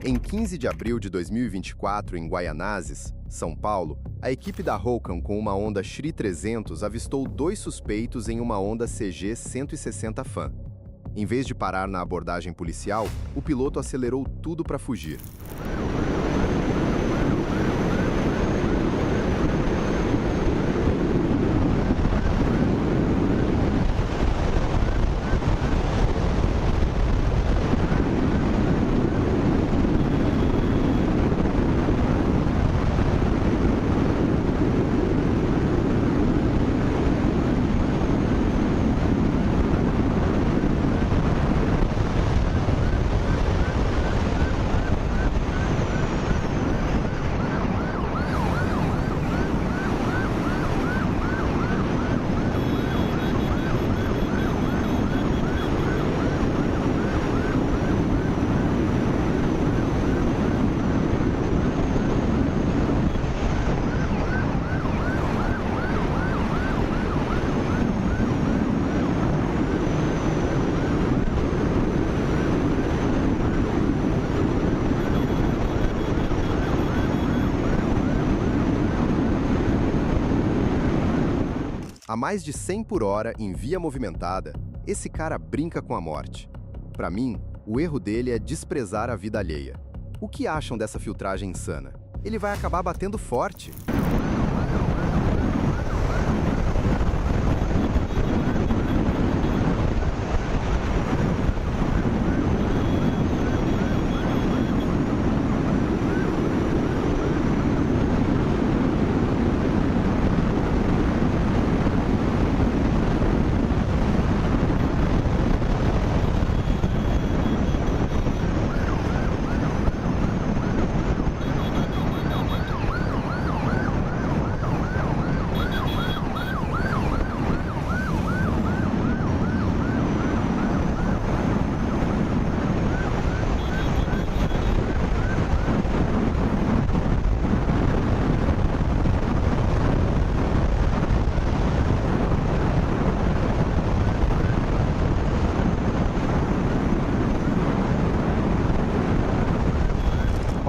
Em 15 de abril de 2024, em Guaianazes, São Paulo, a equipe da Rocan com uma Honda Shri 300 avistou dois suspeitos em uma Honda CG 160 Fan. Em vez de parar na abordagem policial, o piloto acelerou tudo para fugir. A mais de 100 por hora em via movimentada, esse cara brinca com a morte. Para mim, o erro dele é desprezar a vida alheia. O que acham dessa filtragem insana? Ele vai acabar batendo forte.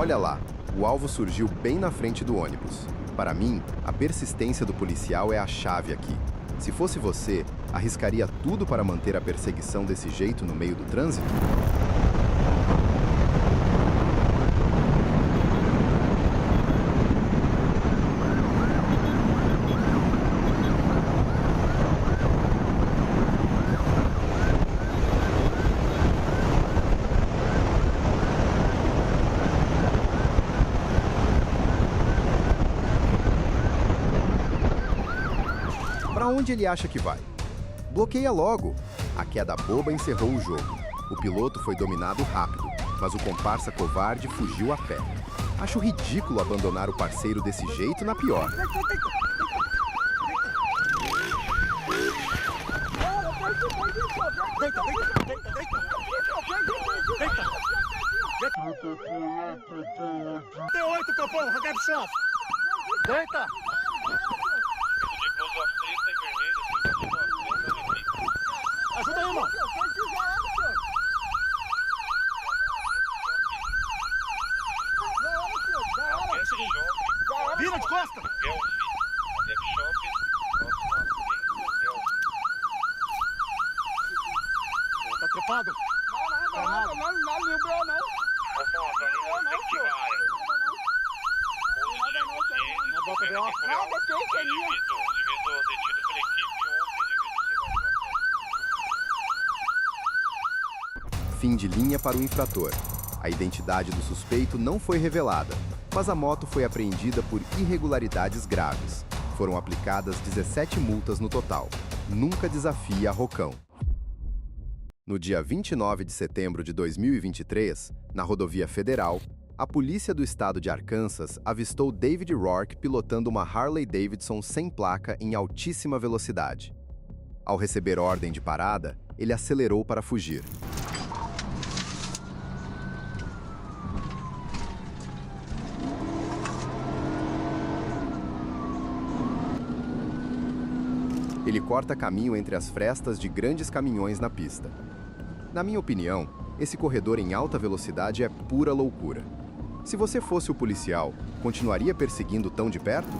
Olha lá, o alvo surgiu bem na frente do ônibus. Para mim, a persistência do policial é a chave aqui. Se fosse você, arriscaria tudo para manter a perseguição desse jeito no meio do trânsito? Para onde ele acha que vai? Bloqueia logo! A queda boba encerrou o jogo. O piloto foi dominado rápido, mas o comparsa covarde fugiu a pé. Acho ridículo abandonar o parceiro desse jeito na pior. Tem 8, capão, arrancar do chão. Deita! Ajuda aí, irmão. Vira de costa. Tá trepado? Não lembrou não. Na boca dela. Nada, quem queria? Fim de linha para o infrator. A identidade do suspeito não foi revelada, mas a moto foi apreendida por irregularidades graves. Foram aplicadas 17 multas no total. Nunca desafie a Rocan. No dia 29 de setembro de 2023, na rodovia federal, a polícia do estado de Arkansas avistou David Rourke pilotando uma Harley Davidson sem placa em altíssima velocidade. Ao receber ordem de parada, ele acelerou para fugir. Ele corta caminho entre as frestas de grandes caminhões na pista. Na minha opinião, Esse corredor em alta velocidade é pura loucura. Se você fosse o policial, continuaria perseguindo tão de perto?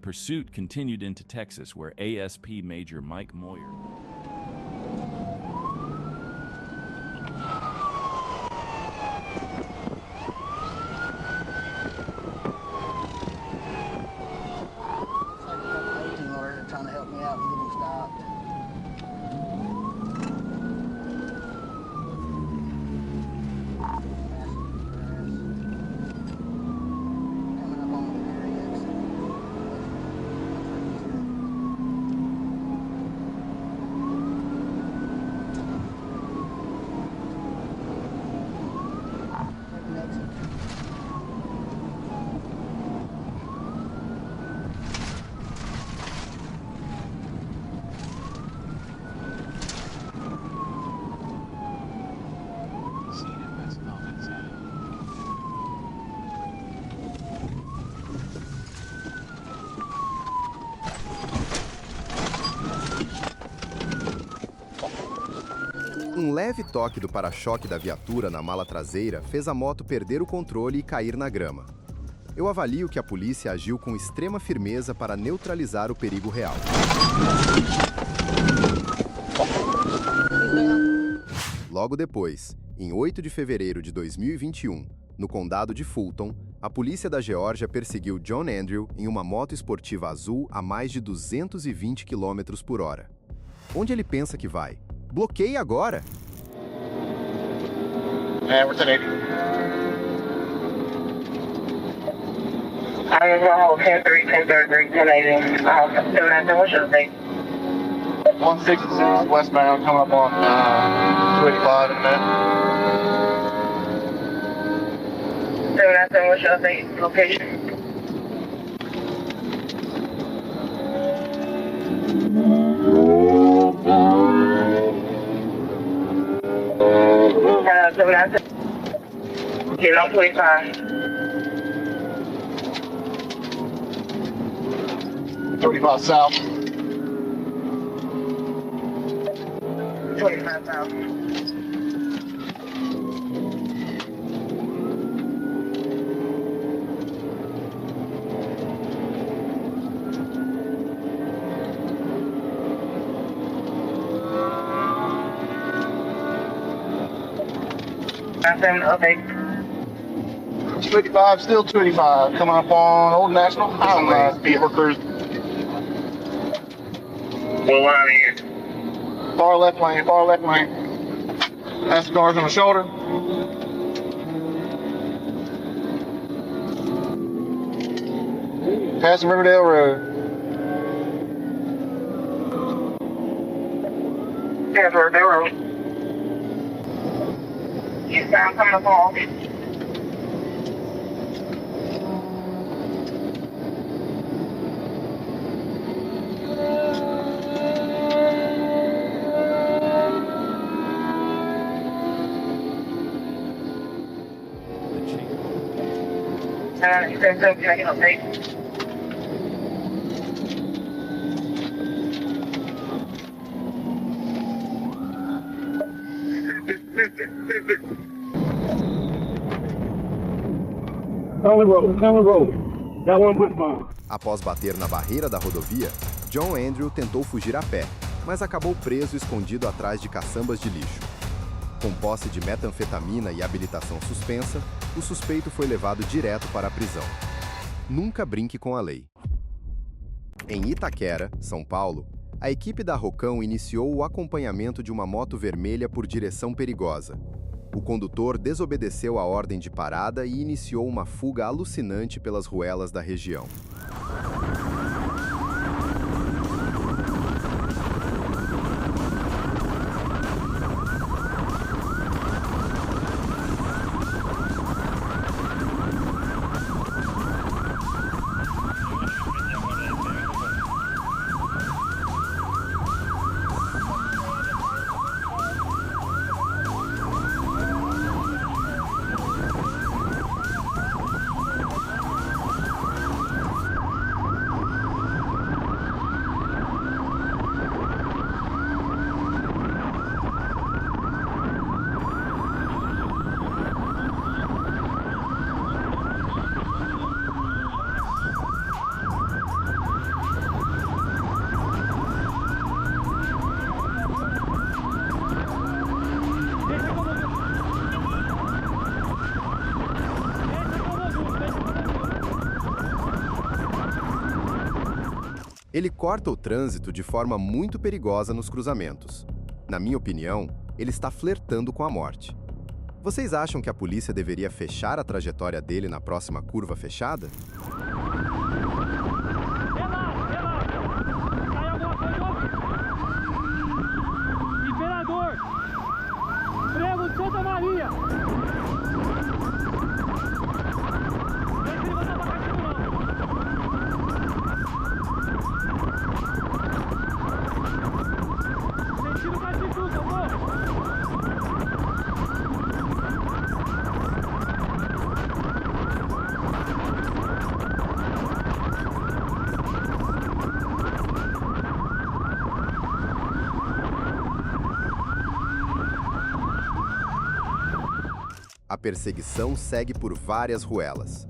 Pursuit continued into Texas, where ASP Major Mike Moyer. Trying to help me out and get him stopped. Coming up on the area exit. Um leve toque do para-choque da viatura na mala traseira fez a moto perder o controle e cair na grama. Eu avalio que a polícia agiu com extrema firmeza para neutralizar o perigo real. Logo depois, em 8 de fevereiro de 2021, no condado de Fulton, a polícia da Geórgia perseguiu John Andrew em uma moto esportiva azul a mais de 220 km por hora. Onde ele pensa que vai? Bloqueie agora! We're 1080. I'm involved 10-3, 10-33, 10-80. Doing that, what should I 166 westbound, coming up on 285 in a minute. Doing that, what should I location? Doing that. Get on 25. 35 south. 25 south. Okay. 285, still 285, coming up on Old National Highway. Vehicle cruise. What line here? Far left lane, far left lane. That's the cars on the shoulder. Passing Riverdale Road. Here's where they were. Eastbound coming up on. Can I get an update? Down the road. That one westbound. Após bater na barreira da rodovia, John Andrew tentou fugir a pé, mas acabou preso escondido atrás de caçambas de lixo. Com posse de metanfetamina e habilitação suspensa, o suspeito foi levado direto para a prisão. Nunca brinque com a lei. Em Itaquera, São Paulo, a equipe da Rocão iniciou o acompanhamento de uma moto vermelha por direção perigosa. O condutor desobedeceu a ordem de parada e iniciou uma fuga alucinante pelas ruelas da região. Ele corta o trânsito de forma muito perigosa nos cruzamentos. Na minha opinião, ele está flertando com a morte. Vocês acham que a polícia deveria fechar a trajetória dele na próxima curva fechada? Imperador! Frevo de Santa Maria! Sentido Catitu, socorro! A perseguição segue por várias ruelas.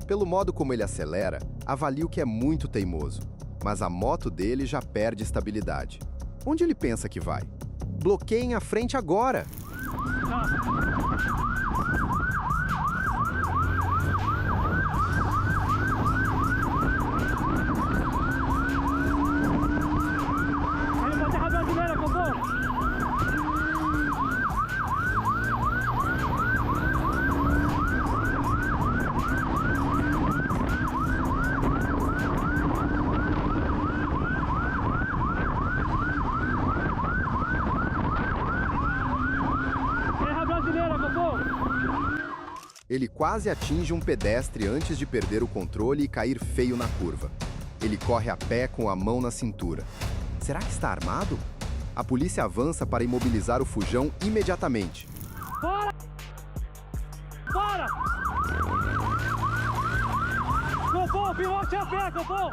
Pelo modo como ele acelera, avalio que é muito teimoso, mas a moto dele já perde estabilidade. Onde ele pensa que vai? Bloqueiem a frente agora! Aí pra terra brasileira, socorro! Terra brasileira, socorro! Ele quase atinge um pedestre antes de perder o controle e cair feio na curva. Ele corre a pé com a mão na cintura. Será que está armado? A polícia avança para imobilizar o fujão imediatamente. Para! Para! Copom, pilote a pé, Copom!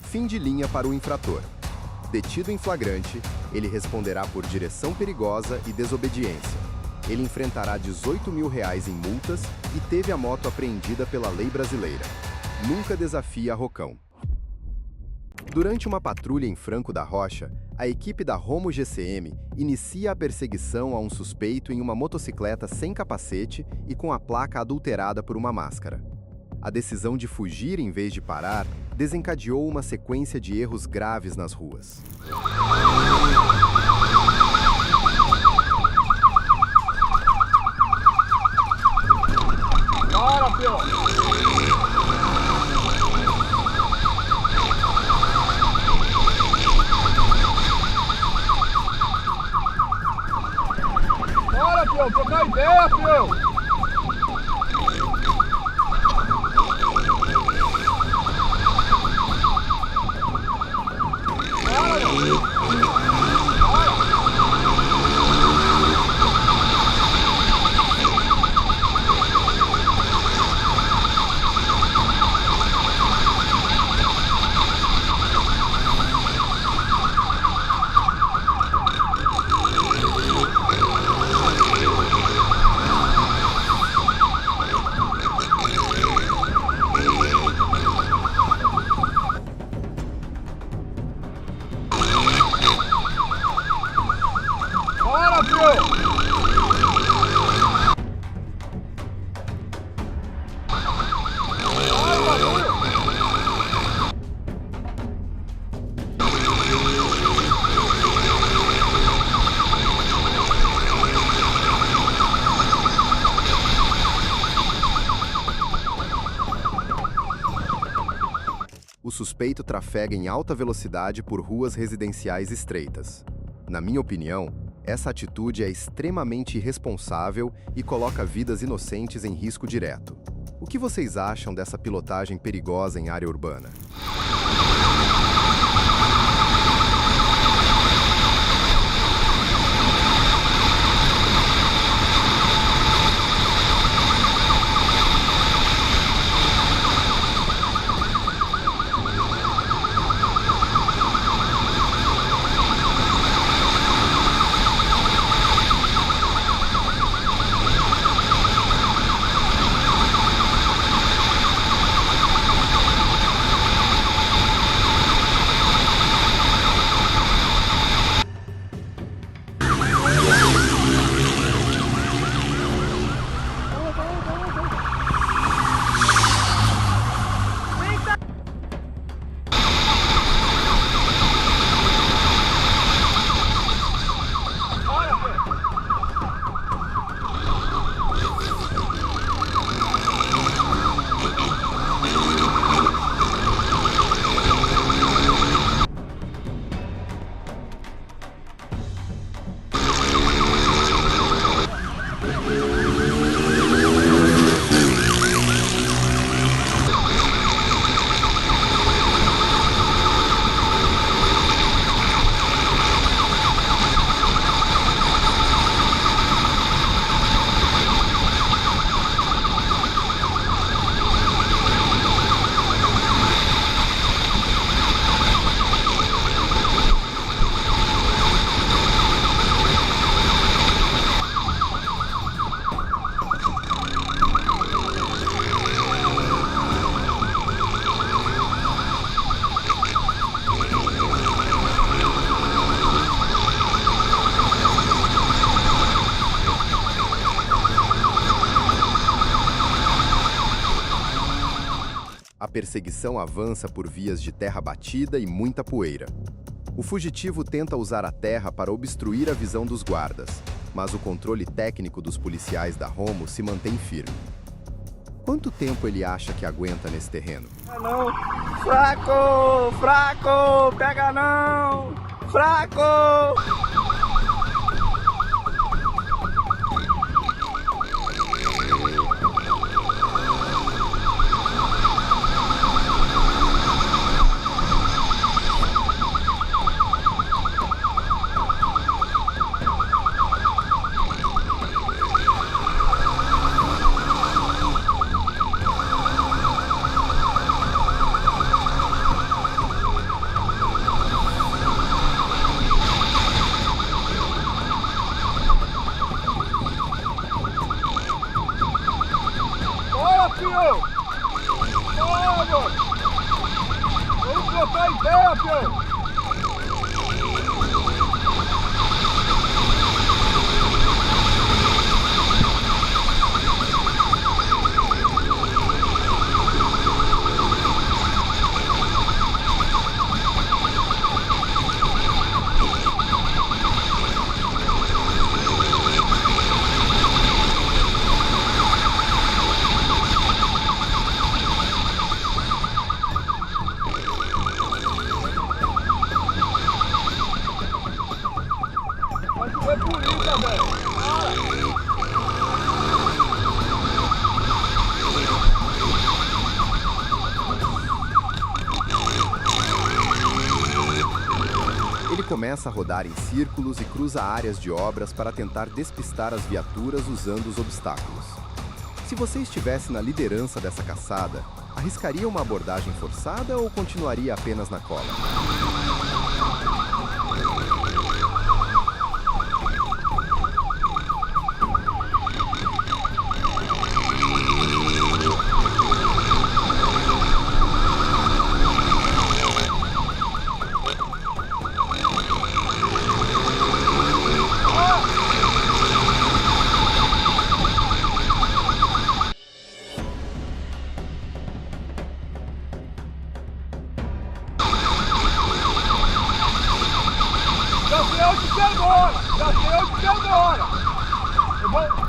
Fim de linha para o infrator. Detido em flagrante, ele responderá por direção perigosa e desobediência. Ele enfrentará R$18 mil em multas e teve a moto apreendida pela lei brasileira. Nunca desafie a Rocão. Durante uma patrulha em Franco da Rocha, a equipe da Romo GCM inicia a perseguição a um suspeito em uma motocicleta sem capacete e com a placa adulterada por uma máscara. A decisão de fugir em vez de parar desencadeou uma sequência de erros graves nas ruas. Bora, filho! Bora, filho! Trocar ideia, filho! Bora, filho! O suspeito trafega em alta velocidade por ruas residenciais estreitas. Na minha opinião, essa atitude é extremamente irresponsável e coloca vidas inocentes em risco direto. O que vocês acham dessa pilotagem perigosa em área urbana? perseguição avança por vias de terra batida e muita poeira. O fugitivo tenta usar a terra para obstruir a visão dos guardas, mas o controle técnico dos policiais da Romo se mantém firme. Quanto tempo ele acha que aguenta nesse terreno? Não! Fraco! Fraco! Pega não! Fraco! Vamos botar em pé, filho! Foi polícia, velho! Ele começa a rodar em círculos e cruza áreas de obras para tentar despistar as viaturas usando os obstáculos. Se você estivesse na liderança dessa caçada, arriscaria uma abordagem forçada ou continuaria apenas na cola?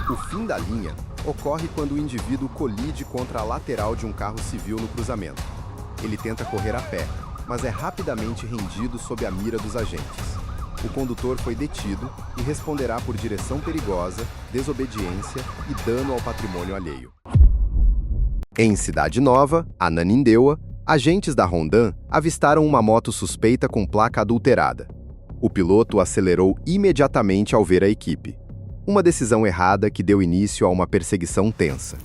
O fim da linha ocorre quando o indivíduo colide contra a lateral de um carro civil no cruzamento. Ele tenta correr a pé, mas é rapidamente rendido sob a mira dos agentes. O condutor foi detido e responderá por direção perigosa, desobediência e dano ao patrimônio alheio. Em Cidade Nova, Ananindeua, agentes da Rondon avistaram uma moto suspeita com placa adulterada. O piloto acelerou imediatamente ao ver a equipe. Uma decisão errada que deu início a uma perseguição tensa.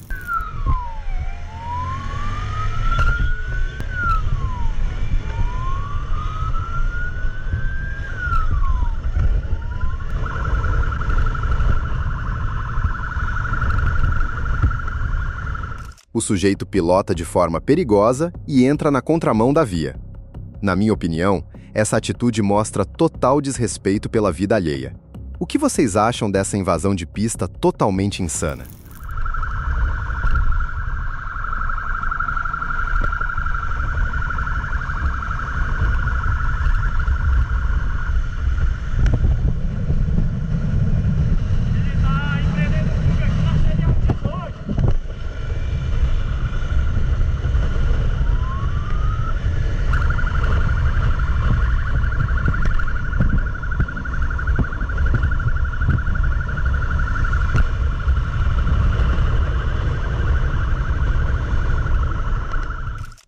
O sujeito pilota de forma perigosa e entra na contramão da via. Na minha opinião, essa atitude mostra total desrespeito pela vida alheia. O que vocês acham dessa invasão de pista totalmente insana?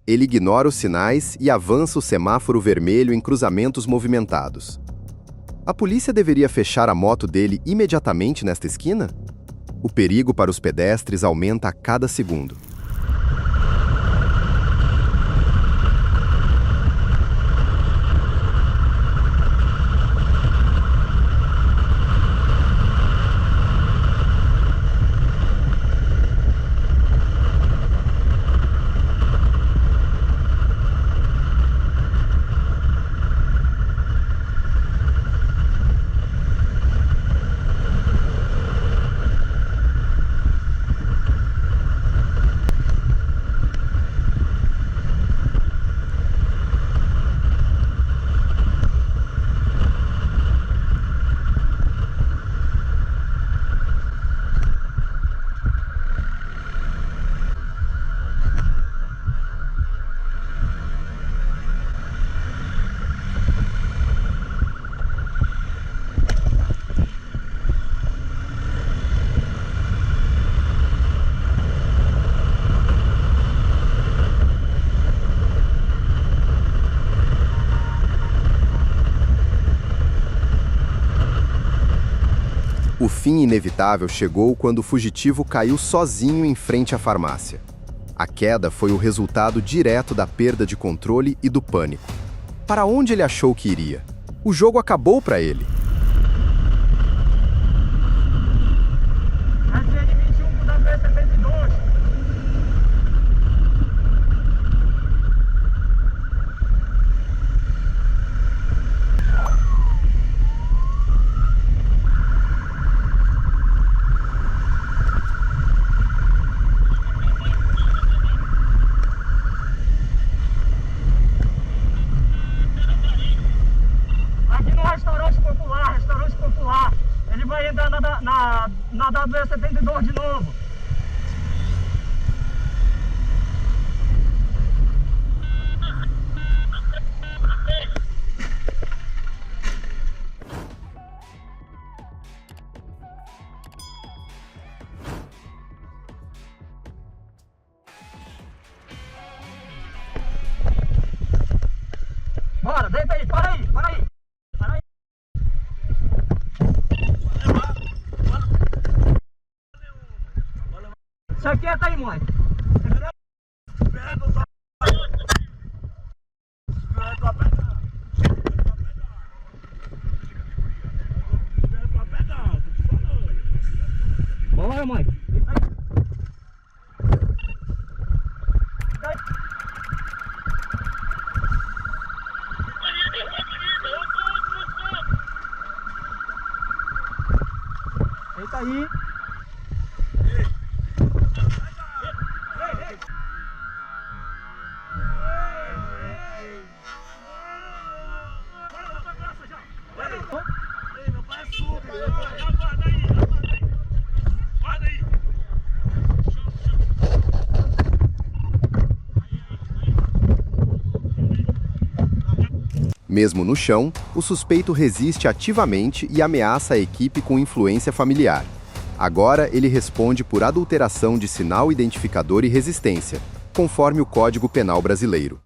Ele ignora os sinais e avança o semáforo vermelho em cruzamentos movimentados. A polícia deveria fechar a moto dele imediatamente nesta esquina? O perigo para os pedestres aumenta a cada segundo. O fim inevitável chegou quando o fugitivo caiu sozinho em frente à farmácia. A queda foi o resultado direto da perda de controle e do pânico. Para onde ele achou que iria? O jogo acabou para ele. Restaurante Popular. Ele vai entrar na W72 de novo. Bora, deita aí, para aí, para aí. Se aquieta aí, mãe. Bora, mãe. Deita aí. Mesmo no chão, o suspeito resiste ativamente e ameaça a equipe com influência familiar. Agora, ele responde por adulteração de sinal identificador e resistência, conforme o Código Penal brasileiro.